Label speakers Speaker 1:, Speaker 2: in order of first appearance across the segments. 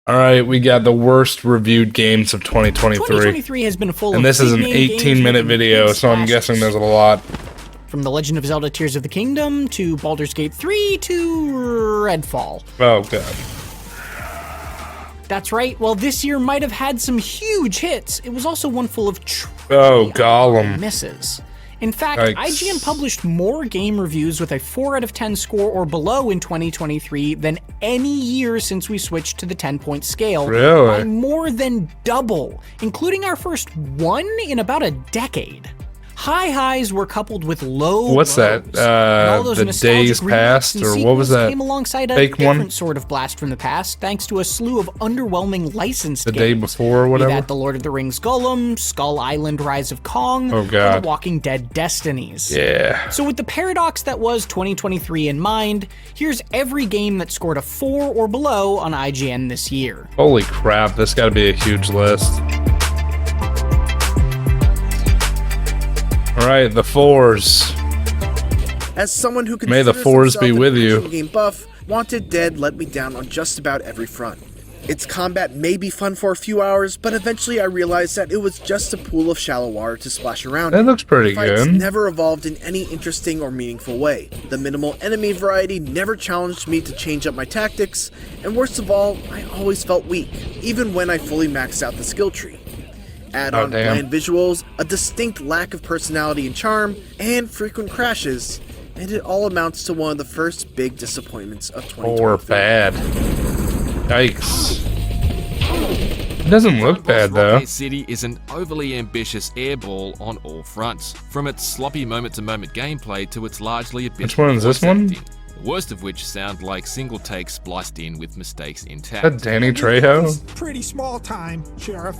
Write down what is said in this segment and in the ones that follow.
Speaker 1: All right, we got the worst reviewed games of 2023.
Speaker 2: 2023 has been full of
Speaker 1: And this is an
Speaker 2: big-name games
Speaker 1: 18-minute
Speaker 2: making
Speaker 1: video,
Speaker 2: big
Speaker 1: so I'm guessing
Speaker 2: splashes.
Speaker 1: there's a lot.
Speaker 2: From The Legend of Zelda Tears of the Kingdom to Baldur's Gate 3 to Redfall.
Speaker 1: Oh, God.
Speaker 2: That's right, while this year might have had some huge hits, it was also one full of
Speaker 1: Oh, Gollum.
Speaker 2: misses. In fact,
Speaker 1: Yikes.
Speaker 2: IGN published more game reviews with a 4 out of 10 score or below in 2023 than any year since we switched to the 10-point scale.
Speaker 1: Really?
Speaker 2: By more than double, including our first one in about a decade. High highs were coupled with low
Speaker 1: What's
Speaker 2: lows.
Speaker 1: that?
Speaker 2: And all those
Speaker 1: The
Speaker 2: nostalgic
Speaker 1: Days
Speaker 2: remakes
Speaker 1: Past,
Speaker 2: and
Speaker 1: or what
Speaker 2: sequels
Speaker 1: was that
Speaker 2: came alongside a
Speaker 1: fake
Speaker 2: different
Speaker 1: one?
Speaker 2: sort of blast from the past, thanks to a slew of underwhelming licensed
Speaker 1: The
Speaker 2: games.
Speaker 1: day before or
Speaker 2: Be
Speaker 1: whatever?
Speaker 2: that The Lord of the Rings Gollum, Skull Island Rise of Kong,
Speaker 1: Oh,
Speaker 2: or
Speaker 1: God.
Speaker 2: The Walking Dead Destinies.
Speaker 1: Yeah.
Speaker 2: So with the paradox that was 2023 in mind, here's every game that scored a 4 or below on IGN this year.
Speaker 1: Holy crap, this got to be a huge list. All right, the fours.
Speaker 3: As someone who
Speaker 1: May the
Speaker 3: considers
Speaker 1: fours
Speaker 3: himself
Speaker 1: be
Speaker 3: an
Speaker 1: with you.
Speaker 3: action game buff, Wanted Dead let me down on just about every front. Its combat may be fun for a few hours, but eventually I realized that it was just a pool of shallow water to splash around
Speaker 1: That
Speaker 3: in.
Speaker 1: looks pretty
Speaker 3: Fights
Speaker 1: good.
Speaker 3: never evolved in any interesting or meaningful way. The minimal enemy variety never challenged me to change up my tactics, and worst of all, I always felt weak, even when I fully maxed out the skill tree. Add on
Speaker 1: damn.
Speaker 3: bland visuals, a distinct lack of personality and charm, and frequent crashes, and it all amounts to one of the first big disappointments of 2023.
Speaker 1: Or bad. Yikes. It doesn't look bad, though.
Speaker 4: Rocket City is an overly ambitious airball on all fronts, from its sloppy moment-to-moment gameplay to its largely abysmal
Speaker 1: Which one is this
Speaker 4: voice
Speaker 1: one?
Speaker 4: acting, the worst of which sound like single takes spliced in with mistakes
Speaker 1: Is
Speaker 4: intact.
Speaker 1: that Danny Trejo?
Speaker 5: Pretty small time, Sheriff.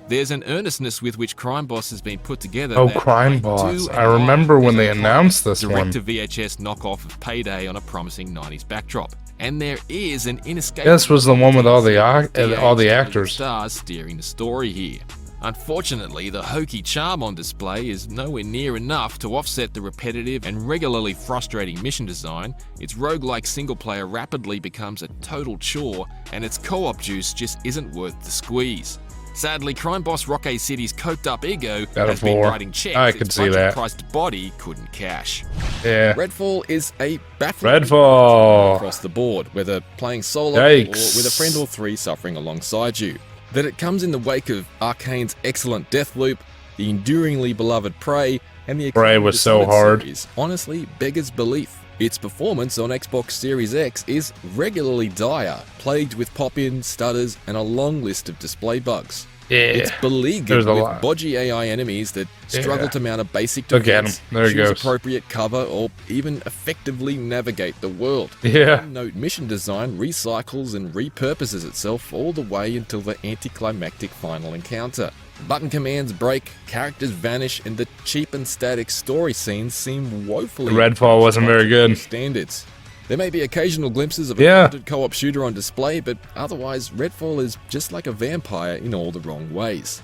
Speaker 4: There's an earnestness with which Crime Boss has been put together.
Speaker 1: Oh,
Speaker 4: that
Speaker 1: Crime
Speaker 4: I
Speaker 1: Boss.
Speaker 4: do
Speaker 1: I remember
Speaker 4: admire.
Speaker 1: when
Speaker 4: There's
Speaker 1: they
Speaker 4: a
Speaker 1: announced this one.
Speaker 4: direct-to-VHS knockoff of Payday on a promising 90s backdrop. And there is an inescapable...
Speaker 1: This was the one with all the
Speaker 4: DH
Speaker 1: actors.
Speaker 4: stars steering the story here. Unfortunately, the hokey charm on display is nowhere near enough to offset the repetitive and regularly frustrating mission design. Its roguelike single-player rapidly becomes a total chore, and its co-op juice just isn't worth the squeeze. Sadly, Crime Boss Rocket City's coked-up ego
Speaker 1: Got a
Speaker 4: has been
Speaker 1: 4.
Speaker 4: writing checks
Speaker 1: I could
Speaker 4: its
Speaker 1: see that.
Speaker 4: budget-priced body couldn't cash.
Speaker 1: Yeah.
Speaker 4: Redfall is a baffling
Speaker 1: Redfall.
Speaker 4: across the board, whether playing solo
Speaker 1: Yikes.
Speaker 4: or with a friend or three suffering alongside you. That it comes in the wake of Arcane's excellent Deathloop, the enduringly beloved Prey, and the
Speaker 1: Prey
Speaker 4: acclaimed
Speaker 1: was so
Speaker 4: Dishonored
Speaker 1: hard.
Speaker 4: series honestly beggars belief. Its performance on Xbox Series X is regularly dire, plagued with pop-ins, stutters, and a long list of display bugs.
Speaker 1: Yeah.
Speaker 4: It's beleaguered
Speaker 1: There's a
Speaker 4: with
Speaker 1: lot.
Speaker 4: bodgy AI enemies that struggle
Speaker 1: Yeah.
Speaker 4: to mount a basic
Speaker 1: Look at
Speaker 4: defense,
Speaker 1: him. There he
Speaker 4: choose
Speaker 1: goes.
Speaker 4: appropriate cover, or even effectively navigate the world.
Speaker 1: Yeah.
Speaker 4: Note mission design recycles and repurposes itself all the way until the anticlimactic final encounter. Button commands break, characters vanish, and the cheap and static story scenes seem woefully
Speaker 1: Redfall wasn't very good.
Speaker 4: standards. There may be occasional glimpses of
Speaker 1: Yeah.
Speaker 4: a mounted co-op shooter on display, but otherwise Redfall is just like a vampire in all the wrong ways.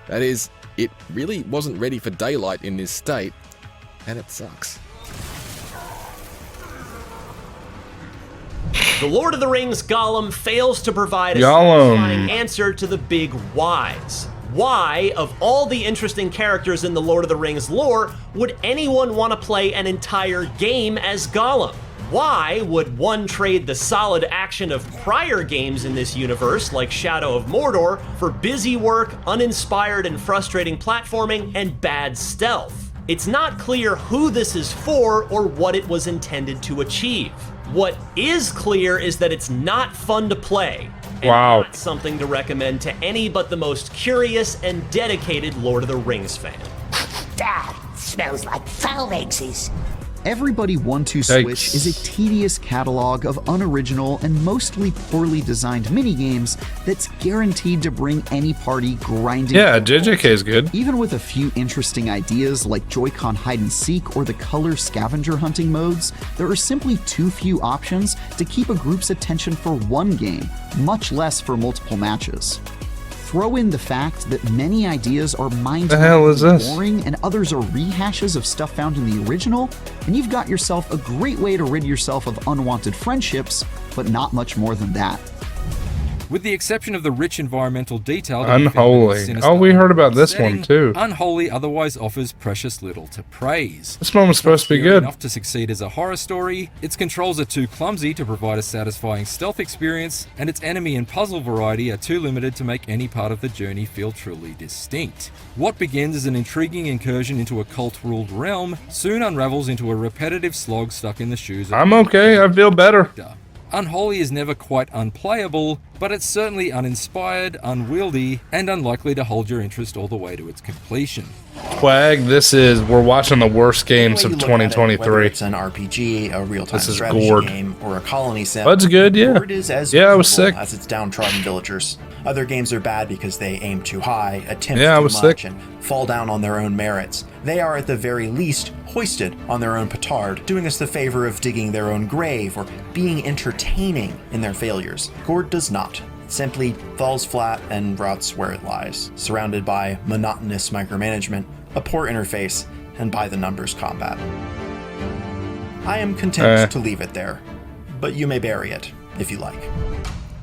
Speaker 4: That is, it really wasn't ready for daylight in this state, and it sucks.
Speaker 6: The Lord of the Rings Gollum fails to provide a
Speaker 1: Gollum.
Speaker 6: satisfying answer to the big whys. Why, of all the interesting characters in the Lord of the Rings lore, would anyone want to play an entire game as Gollum? Why would one trade the solid action of prior games in this universe, like Shadow of Mordor, for busy work, uninspired and frustrating platforming, and bad stealth? It's not clear who this is for or what it was intended to achieve. What is clear is that it's not fun to play, and
Speaker 1: Wow.
Speaker 6: not something to recommend to any but the most curious and dedicated Lord of the Rings fan.
Speaker 7: That smells like phalanxes.
Speaker 8: Everybody 1-2 Switch is a tedious catalog of unoriginal and mostly poorly designed minigames that's guaranteed to bring any party grinding.
Speaker 1: Yeah, JJK is good.
Speaker 8: Even with a few interesting ideas like Joy-Con hide and seek or the color scavenger hunting modes, there are simply too few options to keep a group's attention for one game, much less for multiple matches. Throw in the fact that many ideas are
Speaker 1: The hell is this?
Speaker 8: boring and others are rehashes of stuff found in the original, and you've got yourself a great way to rid yourself of unwanted friendships, but not much more than that.
Speaker 9: With the exception of the rich environmental detail,
Speaker 1: Unholy. Oh, we heard about this one too.
Speaker 9: Unholy otherwise offers precious little to praise.
Speaker 1: This one was supposed to be
Speaker 9: Scary
Speaker 1: good.
Speaker 9: enough to succeed as a horror story, its controls are too clumsy to provide a satisfying stealth experience, and its enemy and puzzle variety are too limited to make any part of the journey feel truly distinct. What begins as an intriguing incursion into a cult-ruled realm soon unravels into a repetitive slog stuck in the shoes of
Speaker 1: I'm okay. I feel better.
Speaker 9: Unholy is never quite unplayable, but it's certainly uninspired, unwieldy, and unlikely to hold your interest all the way to its completion.
Speaker 1: Twag, we're watching the worst games of
Speaker 10: Any way you look at it, whether
Speaker 1: 2023.
Speaker 10: it's an RPG, a real-time
Speaker 1: This is
Speaker 10: strategy
Speaker 1: Gord.
Speaker 10: game, or a colony sim.
Speaker 1: Bud's good, yeah.
Speaker 10: Gord is as
Speaker 1: Yeah, I was
Speaker 10: usable
Speaker 1: sick.
Speaker 10: as its downtrodden villagers. Other games are bad because they aim too high, attempt
Speaker 1: Yeah, I
Speaker 10: too
Speaker 1: was
Speaker 10: much,
Speaker 1: sick.
Speaker 10: and fall down on their own merits. They are at the very least hoisted on their own petard, doing us the favor of digging their own grave or being entertaining in their failures. Gord does not. It simply falls flat and rots where it lies, surrounded by monotonous micromanagement, a poor interface, and by-the-numbers combat. I am content to leave it there, but you may bury it if you like.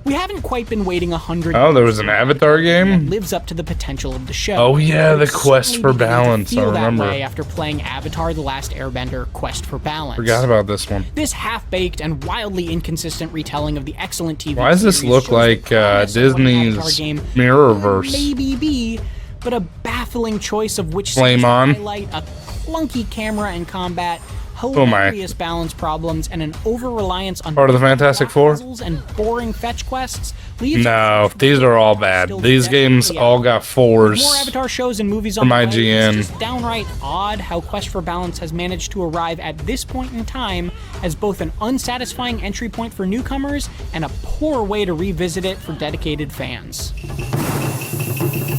Speaker 2: We haven't quite been waiting 100
Speaker 1: Oh, there was an Avatar
Speaker 2: that
Speaker 1: game?
Speaker 2: lives up to the potential of the show.
Speaker 1: Oh, yeah,
Speaker 2: But
Speaker 1: the
Speaker 2: it's
Speaker 1: Quest
Speaker 2: certainly
Speaker 1: for
Speaker 2: beginning to
Speaker 1: Balance, I
Speaker 2: feel that
Speaker 1: remember.
Speaker 2: way after playing Avatar: The Last Airbender: Quest for Balance.
Speaker 1: Forgot about this one.
Speaker 2: This half-baked and wildly inconsistent retelling of the excellent TV
Speaker 1: Why does this
Speaker 2: series
Speaker 1: look
Speaker 2: shows the
Speaker 1: like
Speaker 2: promise of what an
Speaker 1: Disney's
Speaker 2: Avatar game
Speaker 1: Mirrorverse?
Speaker 2: maybe be, but a baffling choice of which
Speaker 1: Flame
Speaker 2: scenes to
Speaker 1: on.
Speaker 2: highlight, a clunky camera and combat,
Speaker 1: Oh my.
Speaker 2: hilarious balance problems, and an over-reliance on
Speaker 1: Part of the Fantastic Four?
Speaker 2: puzzles and boring fetch quests leaves
Speaker 1: No, these are all bad. These games all got
Speaker 2: more
Speaker 1: 4s.
Speaker 2: Avatar shows and movies
Speaker 1: from
Speaker 2: on the way.
Speaker 1: IGN.
Speaker 2: It's just downright odd how Quest for Balance has managed to arrive at this point in time as both an unsatisfying entry point for newcomers and a poor way to revisit it for dedicated fans.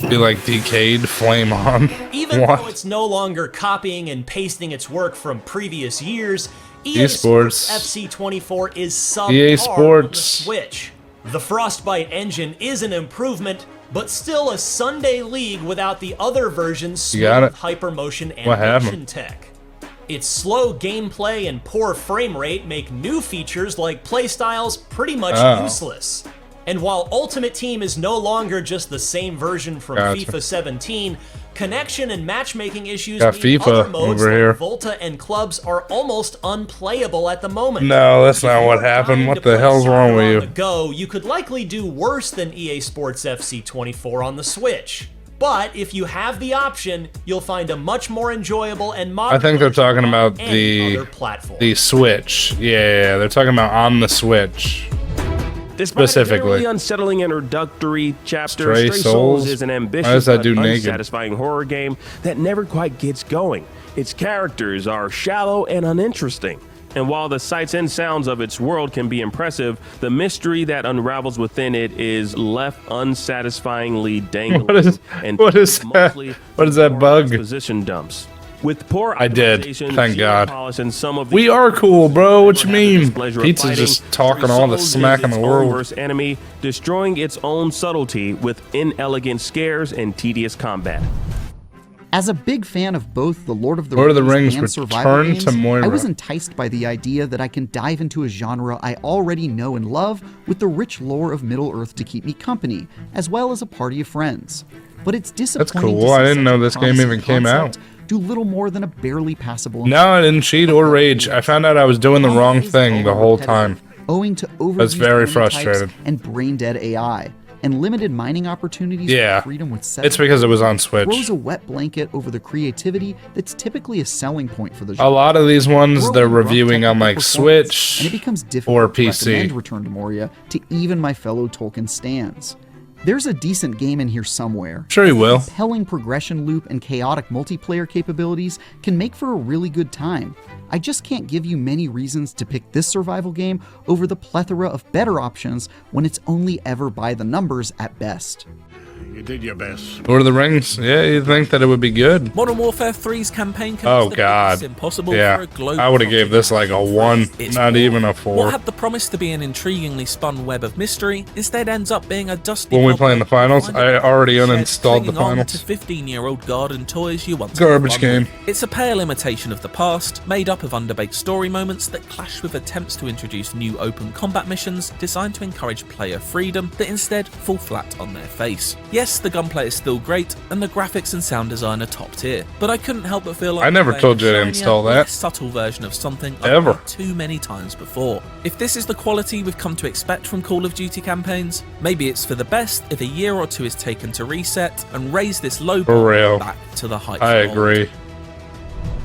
Speaker 1: Be like Decade, Flame On.
Speaker 6: Even
Speaker 1: What?
Speaker 6: though it's no longer copying and pasting its work from previous years,
Speaker 1: EA Sports.
Speaker 6: FC24 is subpar
Speaker 1: EA
Speaker 6: on the
Speaker 1: Sports.
Speaker 6: Switch. The Frostbite engine is an improvement, but still a Sunday league without the other version's
Speaker 1: You got
Speaker 6: smooth
Speaker 1: it.
Speaker 6: hypermotion
Speaker 1: What
Speaker 6: animation
Speaker 1: happened?
Speaker 6: tech. Its slow gameplay and poor frame rate make new features like playstyles pretty much
Speaker 1: Oh.
Speaker 6: useless. And while Ultimate Team is no longer just the same version from
Speaker 1: Gotcha.
Speaker 6: FIFA 17, connection and matchmaking issues
Speaker 1: Got
Speaker 6: mean
Speaker 1: FIFA
Speaker 6: other modes
Speaker 1: over
Speaker 6: like
Speaker 1: here.
Speaker 6: Volta and Clubs are almost unplayable at the moment.
Speaker 1: No, that's not
Speaker 6: If
Speaker 1: what
Speaker 6: you're
Speaker 1: happened.
Speaker 6: dying
Speaker 1: What
Speaker 6: to
Speaker 1: the
Speaker 6: play
Speaker 1: hell's wrong
Speaker 6: soccer
Speaker 1: with
Speaker 6: on
Speaker 1: you?
Speaker 6: the go, you could likely do worse than EA Sports FC24 on the Switch. But if you have the option, you'll find a much more enjoyable and modern
Speaker 1: I think they're
Speaker 6: version
Speaker 1: talking
Speaker 6: on
Speaker 1: about
Speaker 6: any other platform.
Speaker 1: the Switch. Yeah, they're talking about on the Switch.
Speaker 11: Despite
Speaker 1: Specifically.
Speaker 11: a fairly unsettling introductory chapter,
Speaker 1: Stray
Speaker 11: Stray
Speaker 1: Souls?
Speaker 11: Souls is an
Speaker 1: Why
Speaker 11: ambitious
Speaker 1: does that
Speaker 11: but
Speaker 1: dude naked?
Speaker 11: unsatisfying horror game that never quite gets going. Its characters are shallow and uninteresting. And while the sights and sounds of its world can be impressive, the mystery that unravels within it is left unsatisfyingly dangling.
Speaker 1: What is-
Speaker 11: and
Speaker 1: what is that?
Speaker 11: mostly
Speaker 1: What is that
Speaker 11: poor
Speaker 1: bug?
Speaker 11: Exposition dumps. With poor
Speaker 1: I did.
Speaker 11: optimization,
Speaker 1: Thank
Speaker 11: zero
Speaker 1: God.
Speaker 11: polish, and some of the
Speaker 1: We are cool, bro. What you mean?
Speaker 11: displeasure of
Speaker 1: Pizza's
Speaker 11: fighting,
Speaker 1: just talking
Speaker 11: Stray
Speaker 1: all the
Speaker 11: Souls
Speaker 1: smack
Speaker 11: is
Speaker 1: in the
Speaker 11: its own
Speaker 1: world.
Speaker 11: worst enemy, destroying its own subtlety with inelegant scares and tedious combat.
Speaker 8: As a big fan of both the Lord of the
Speaker 1: Lord of the
Speaker 8: Rings
Speaker 1: Rings
Speaker 8: and survival
Speaker 1: Return
Speaker 8: games,
Speaker 1: to Moira.
Speaker 8: I was enticed by the idea that I can dive into a genre I already know and love with the rich lore of Middle-earth to keep me company, as well as a party of friends. But it's disappointing
Speaker 1: cool.
Speaker 8: to
Speaker 1: I
Speaker 8: see
Speaker 1: didn't
Speaker 8: such
Speaker 1: know
Speaker 8: a
Speaker 1: this game
Speaker 8: promising
Speaker 1: even came out.
Speaker 8: concept do little more than a barely passable.
Speaker 1: No, I didn't cheat or rage. I found out I was doing the wrong thing the whole time.
Speaker 8: Owing to overused
Speaker 1: I was very
Speaker 8: enemy types
Speaker 1: frustrated.
Speaker 8: and brain-dead AI, and limited mining opportunities
Speaker 1: Yeah,
Speaker 8: for freedom with
Speaker 1: it's because it was on Switch.
Speaker 8: throws a wet blanket over the creativity that's typically a selling point for the
Speaker 1: A
Speaker 8: genre.
Speaker 1: lot of these ones
Speaker 8: Throw
Speaker 1: they're
Speaker 8: in rough
Speaker 1: reviewing on
Speaker 8: technical
Speaker 1: like
Speaker 8: performance,
Speaker 1: Switch
Speaker 8: and it becomes difficult
Speaker 1: or
Speaker 8: to recommend
Speaker 1: PC.
Speaker 8: Return to Moria to even my fellow Tolkien stans. There's a decent game in here somewhere.
Speaker 1: Sure you will.
Speaker 8: Compelling progression loop and chaotic multiplayer capabilities can make for a really good time. I just can't give you many reasons to pick this survival game over the plethora of better options when it's only ever by the numbers at best.
Speaker 5: You did your best.
Speaker 1: Lord of the Rings. Yeah, you'd think that it would be good.
Speaker 12: Modern Warfare 3's campaign can
Speaker 1: Oh God.
Speaker 12: impossible
Speaker 1: Yeah,
Speaker 12: for a global
Speaker 1: I would have gave this like a 1,
Speaker 12: It's
Speaker 1: not
Speaker 12: more.
Speaker 1: even a
Speaker 12: What
Speaker 1: 4.
Speaker 12: had the promise to be an intriguingly spun web of mystery instead ends up being a dusty.
Speaker 1: When we play in the finals, I already uninstalled the finals.
Speaker 12: To 15-year-old garden toys you once
Speaker 1: Garbage
Speaker 12: had fun with.
Speaker 1: game.
Speaker 12: It's a pale imitation of the past, made up of underbaked story moments that clash with attempts to introduce new open combat missions designed to encourage player freedom that instead fall flat on their face. Yes, the gunplay is still great, and the graphics and sound design are top tier, but I couldn't help but feel like
Speaker 1: I never
Speaker 12: playing
Speaker 1: told you
Speaker 12: a
Speaker 1: to
Speaker 12: shinier,
Speaker 1: install that.
Speaker 12: less subtle version of something I've
Speaker 1: Ever.
Speaker 12: played too many times before. If this is the quality we've come to expect from Call of Duty campaigns, maybe it's for the best if a year or two is taken to reset and raise this low
Speaker 1: For
Speaker 12: bar
Speaker 1: real.
Speaker 12: back to the heights
Speaker 1: I
Speaker 12: of old.
Speaker 1: agree.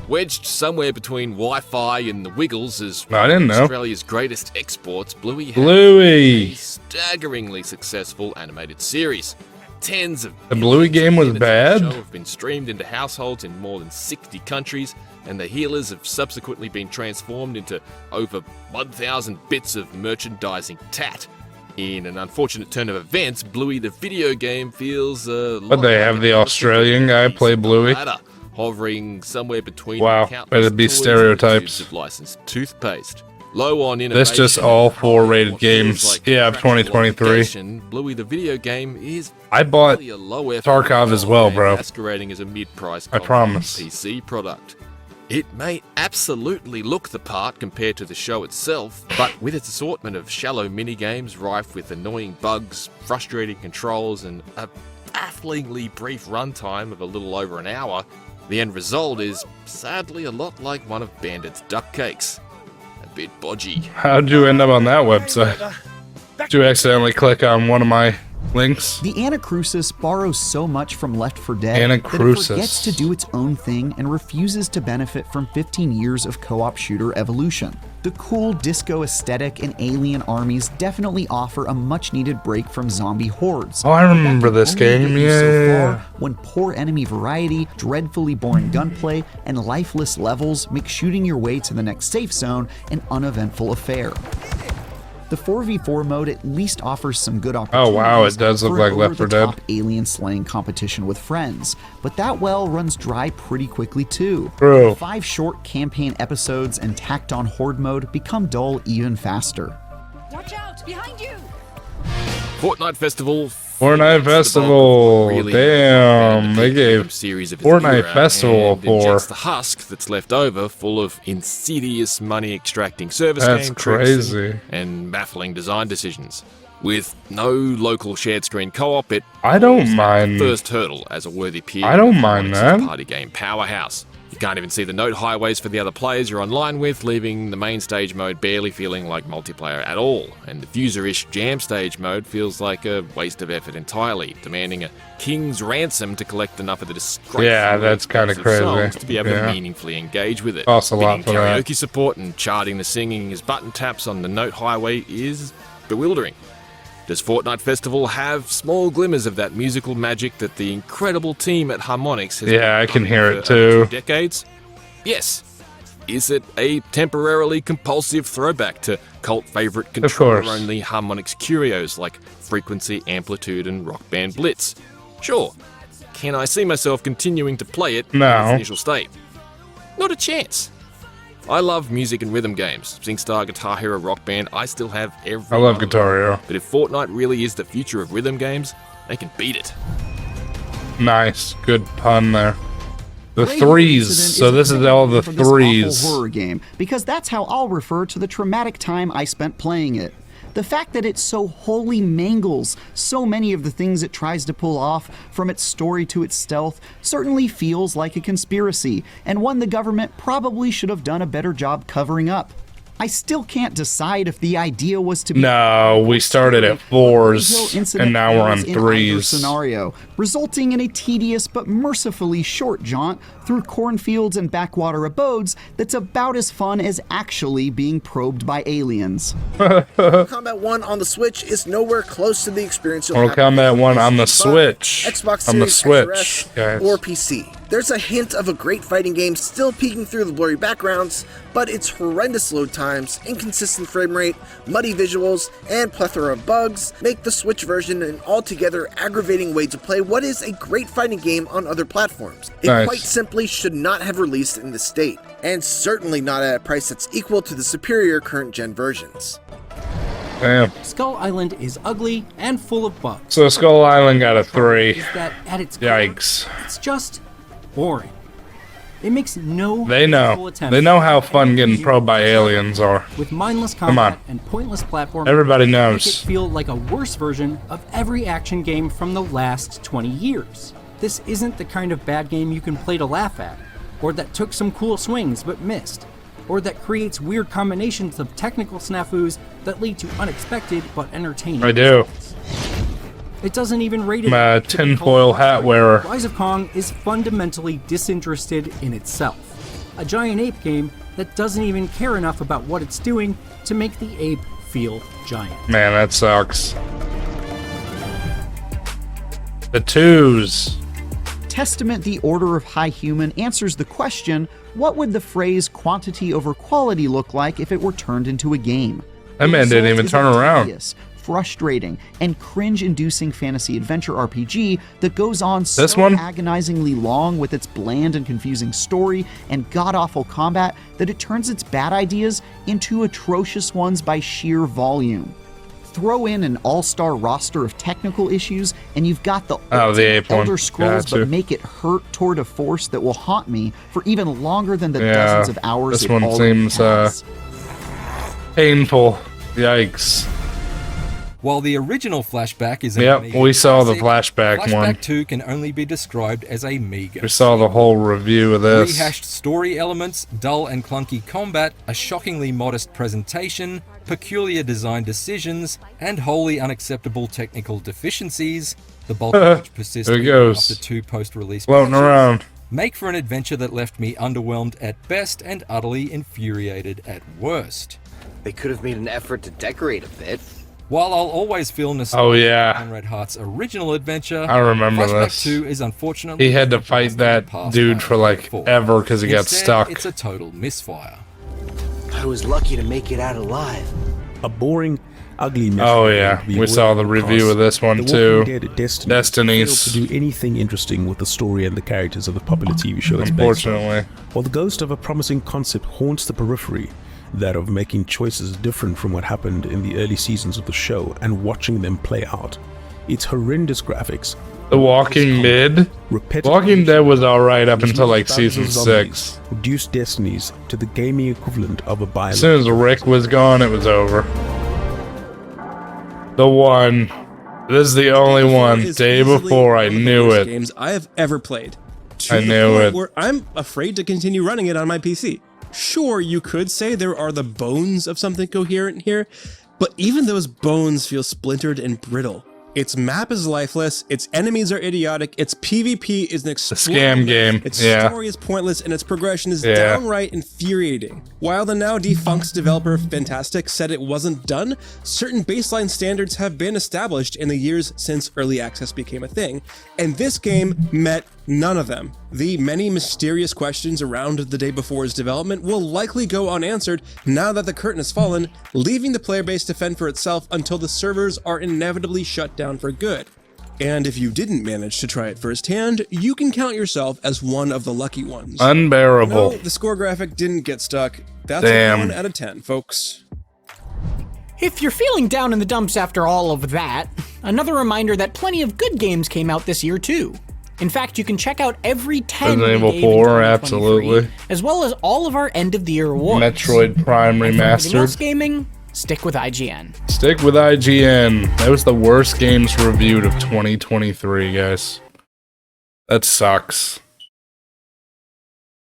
Speaker 4: Wedged somewhere between Wi-Fi and the Wiggles is
Speaker 1: I didn't know.
Speaker 4: Australia's greatest exports, Bluey has
Speaker 1: Bluey.
Speaker 4: a staggeringly successful animated series. Tens of
Speaker 1: The Bluey game was
Speaker 4: minutes of the
Speaker 1: bad?
Speaker 4: show have been streamed into households in more than 60 countries, and the healers have subsequently been transformed into over 1,000 bits of merchandising tat. In an unfortunate turn of events, Bluey the video game feels
Speaker 1: But they have the Australian guy play Bluey.
Speaker 4: ladder, hovering somewhere between
Speaker 1: Wow,
Speaker 4: countless
Speaker 1: it'd be
Speaker 4: toys and
Speaker 1: stereotypes.
Speaker 4: tubes of licensed toothpaste. Low on innovation.
Speaker 1: This just all 4 rated
Speaker 4: what feels
Speaker 1: games.
Speaker 4: like
Speaker 1: Yeah, of
Speaker 4: practical
Speaker 1: 2023.
Speaker 4: obligation, Bluey the video game is
Speaker 1: I bought
Speaker 4: really a low effort
Speaker 1: Tarkov as well,
Speaker 4: game
Speaker 1: bro.
Speaker 4: masquerading as a mid-price
Speaker 1: I promise.
Speaker 4: PC product. It may absolutely look the part compared to the show itself, but with its assortment of shallow minigames rife with annoying bugs, frustrating controls, and a bafflingly brief runtime of a little over an hour, the end result is sadly a lot like one of Bandit's duck cakes. A bit bodgy.
Speaker 1: How'd you end up on that website? Did you accidentally click on one of my links?
Speaker 8: The Anacrusis borrows so much from Left 4 Dead that it
Speaker 1: Anacrusis.
Speaker 8: forgets to do its own thing and refuses to benefit from 15 years of co-op shooter evolution. The cool disco aesthetic and alien armies definitely offer a much-needed break from zombie hordes.
Speaker 1: Oh, I remember this
Speaker 8: Only get
Speaker 1: game.
Speaker 8: you
Speaker 1: Yeah,
Speaker 8: so
Speaker 1: yeah,
Speaker 8: far
Speaker 1: yeah.
Speaker 8: when poor enemy variety, dreadfully boring gunplay, and lifeless levels make shooting your way to the next safe zone an uneventful affair. The 4v4 mode at least offers some good opportunities.
Speaker 1: Oh, wow, it does look
Speaker 8: for
Speaker 1: like
Speaker 8: an
Speaker 1: Left 4 Dead.
Speaker 8: over-the-top alien slaying competition with friends, but that well runs dry pretty quickly too.
Speaker 1: True.
Speaker 8: 5 short campaign episodes and tacked on horde mode become dull even faster.
Speaker 13: Watch out! Behind you!
Speaker 4: Fortnite Festival.
Speaker 1: Fortnite Festival.
Speaker 4: Really
Speaker 1: Damn, they gave
Speaker 4: series of its
Speaker 1: Fortnite
Speaker 4: era
Speaker 1: Festival
Speaker 4: and
Speaker 1: for.
Speaker 4: injects the husk that's left over, full of insidious money-extracting service
Speaker 1: That's
Speaker 4: game tricks
Speaker 1: crazy.
Speaker 4: and baffling design decisions. With no local shared screen co-op, it
Speaker 1: I don't
Speaker 4: falls at the
Speaker 1: mind-
Speaker 4: first hurdle as a worthy peer.
Speaker 1: I don't
Speaker 4: of
Speaker 1: mind
Speaker 4: Harmonix's
Speaker 1: that.
Speaker 4: Party game powerhouse. You can't even see the note highways for the other players you're online with, leaving the main stage mode barely feeling like multiplayer at all. And the Fuser-ish jam stage mode feels like a waste of effort entirely, demanding a king's ransom to collect enough of the disgraceful
Speaker 1: Yeah, that's kinda
Speaker 4: expensive
Speaker 1: crazy.
Speaker 4: songs to be able
Speaker 1: Yeah.
Speaker 4: to meaningfully engage with it.
Speaker 1: Costs a lot
Speaker 4: Fitting
Speaker 1: for that.
Speaker 4: karaoke support and charting the singing as button taps on the note highway is bewildering. Does Fortnite Festival have small glimmers of that musical magic that the incredible team at Harmonix has
Speaker 1: Yeah, I can
Speaker 4: done
Speaker 1: hear it
Speaker 4: for over
Speaker 1: too.
Speaker 4: 2 decades? Yes. Is it a temporarily compulsive throwback to cult favorite
Speaker 1: course.
Speaker 4: controller-only Harmonix curios like Frequency, Amplitude, and Rock Band Blitz? Sure. Can I see myself continuing to play it in
Speaker 1: No.
Speaker 4: its initial state? Not a chance. I love music and rhythm games. SingStar, Guitar Hero, Rock Band, I still have every
Speaker 1: I love
Speaker 4: one of
Speaker 1: Guitar
Speaker 4: them.
Speaker 1: Hero.
Speaker 4: But if Fortnite really is the future of rhythm games, they can beat it.
Speaker 1: Nice, good pun there. The
Speaker 8: Grey
Speaker 1: threes.
Speaker 8: Incident
Speaker 1: So this is all the
Speaker 8: for this awful
Speaker 1: threes.
Speaker 8: horror game, because that's how I'll refer to the traumatic time I spent playing it. The fact that it so wholly mangles so many of the things it tries to pull off, from its story to its stealth, certainly feels like a conspiracy, and one the government probably should have done a better job covering up. I still can't decide if the idea was to be
Speaker 1: No, we started at fours, and now we're on
Speaker 8: fails in either
Speaker 1: threes.
Speaker 8: scenario, resulting in a tedious but mercifully short jaunt through cornfields and backwater abodes that's about as fun as actually being probed by aliens.
Speaker 3: Mortal Kombat 1 on the Switch is nowhere close to the experience you'll
Speaker 1: Mortal
Speaker 3: have
Speaker 1: Kombat 1 on the
Speaker 3: PS5,
Speaker 1: Switch.
Speaker 3: Xbox
Speaker 1: On the
Speaker 3: Series
Speaker 1: Switch,
Speaker 3: XS,
Speaker 1: guys.
Speaker 3: or PC. There's a hint of a great fighting game still peeking through the blurry backgrounds, but its horrendous load times, inconsistent frame rate, muddy visuals, and plethora of bugs make the Switch version an altogether aggravating way to play what is a great fighting game on other platforms. It
Speaker 1: Nice.
Speaker 3: quite simply should not have released in this state, and certainly not at a price that's equal to the superior current gen versions.
Speaker 1: Damn.
Speaker 14: Skull Island is ugly and full of bugs.
Speaker 1: So Skull Island got a 3.
Speaker 14: Is that at its core,
Speaker 1: Yikes.
Speaker 14: it's just boring. It makes no
Speaker 1: They
Speaker 14: full
Speaker 1: know.
Speaker 14: attempt
Speaker 1: They know how fun getting probed by aliens are.
Speaker 14: with mindless
Speaker 1: Come on.
Speaker 14: combat and pointless platforming.
Speaker 1: Everybody
Speaker 14: Make
Speaker 1: knows.
Speaker 14: it feel like a worse version of every action game from the last 20 years. This isn't the kind of bad game you can play to laugh at, or that took some cool swings but missed, or that creates weird combinations of technical snafus that lead to unexpected but entertaining.
Speaker 1: I do.
Speaker 14: It doesn't even rate it.
Speaker 1: I'm a
Speaker 14: to be
Speaker 1: tinfoil hat wearer.
Speaker 14: Rise of Kong is fundamentally disinterested in itself. A giant ape game that doesn't even care enough about what it's doing to make the ape feel giant.
Speaker 1: Man, that sucks. The 2s.
Speaker 8: Testament the Order of High Human answers the question, what would the phrase quantity over quality look like if it were turned into a game?
Speaker 1: That man
Speaker 8: The
Speaker 1: didn't
Speaker 8: result
Speaker 1: even
Speaker 8: is
Speaker 1: turn
Speaker 8: a
Speaker 1: around.
Speaker 8: tedious, frustrating, and cringe-inducing fantasy adventure RPG that goes on so
Speaker 1: This one?
Speaker 8: agonizingly long with its bland and confusing story and god-awful combat that it turns its bad ideas into atrocious ones by sheer volume. Throw in an all-star roster of technical issues, and you've got the
Speaker 1: Oh, the
Speaker 8: ultimate
Speaker 1: ape one.
Speaker 8: Elder Scrolls,
Speaker 1: Gotcha.
Speaker 8: but make it hurt toward a force that will haunt me for even longer than the
Speaker 1: Yeah,
Speaker 8: dozens of hours
Speaker 1: this
Speaker 8: it
Speaker 1: one
Speaker 8: already
Speaker 1: seems
Speaker 8: has.
Speaker 1: painful. Yikes.
Speaker 9: While the original Flashback is an
Speaker 1: Yep,
Speaker 9: Amiga
Speaker 1: we saw the
Speaker 9: classic,
Speaker 1: Flashback one.
Speaker 9: 2 can only be described as a meager.
Speaker 1: We saw the whole review of this.
Speaker 9: Rehashed story elements, dull and clunky combat, a shockingly modest presentation, peculiar design decisions, and wholly unacceptable technical deficiencies, the bulk of which persist
Speaker 1: There it
Speaker 9: even
Speaker 1: goes.
Speaker 9: after 2 post-release
Speaker 1: Floating
Speaker 9: patches,
Speaker 1: around.
Speaker 9: make for an adventure that left me underwhelmed at best and utterly infuriated at worst.
Speaker 15: They could have made an effort to decorate a bit.
Speaker 9: While I'll always feel nostalgic
Speaker 1: Oh, yeah.
Speaker 9: for Conrad Hart's original adventure,
Speaker 1: I remember
Speaker 9: Flashback
Speaker 1: this.
Speaker 9: 2 is unfortunately
Speaker 1: He had to fight that dude for like ever because he got
Speaker 9: Instead,
Speaker 1: stuck.
Speaker 9: It's a total misfire.
Speaker 15: I was lucky to make it out alive.
Speaker 16: A boring, ugly mess.
Speaker 1: Oh yeah, we saw the review of this one too. Destiny's.
Speaker 16: Failed to do anything interesting with the story and the characters of the popular TV show. That's
Speaker 1: Unfortunately.
Speaker 16: while the ghost of a promising concept haunts the periphery, that of making choices different from what happened in the early seasons of the show and watching them play out. Its horrendous graphics.
Speaker 1: The Walking Dead. Walking Dead was alright up until like season 6.
Speaker 16: Reduced Destinies to the gaming equivalent of a bio.
Speaker 1: As soon as Rick was gone, it was over. The one. This is the only one. Day before, I knew it.
Speaker 17: Games I have ever played. To
Speaker 1: I
Speaker 17: the
Speaker 1: knew
Speaker 17: point
Speaker 1: it.
Speaker 17: Where I'm afraid to continue running it on my PC. Sure, you could say there are the bones of something coherent here, but even those bones feel splintered and brittle. Its map is lifeless, its enemies are idiotic, its PvP is an
Speaker 1: scam game,
Speaker 17: its
Speaker 1: yeah.
Speaker 17: story is pointless, and its progression is
Speaker 1: Yeah.
Speaker 17: downright infuriating. While the now defunct developer Fantastic said it wasn't done, certain baseline standards have been established in the years since early access became a thing, and this game met none of them. The many mysterious questions around the day before's development will likely go unanswered now that the curtain has fallen, leaving the player base to fend for itself until the servers are inevitably shut down for good. And if you didn't manage to try it firsthand, you can count yourself as one of the lucky ones.
Speaker 1: Unbearable.
Speaker 17: No, the score graphic didn't get stuck. That's
Speaker 1: Damn.
Speaker 17: a 1 out of 10, folks.
Speaker 2: If you're feeling down in the dumps after all of that, another reminder that plenty of good games came out this year too. In fact, you can check out every 10 we
Speaker 1: Resident Evil
Speaker 2: gave in
Speaker 1: 4,
Speaker 2: 2023,
Speaker 1: absolutely.
Speaker 2: as well as all of our end of the year awards.
Speaker 1: Metroid Prime
Speaker 2: And for everything else
Speaker 1: Remastered.
Speaker 2: gaming, stick with IGN.
Speaker 1: Stick with IGN. That was the worst games reviewed of 2023, guys. That sucks.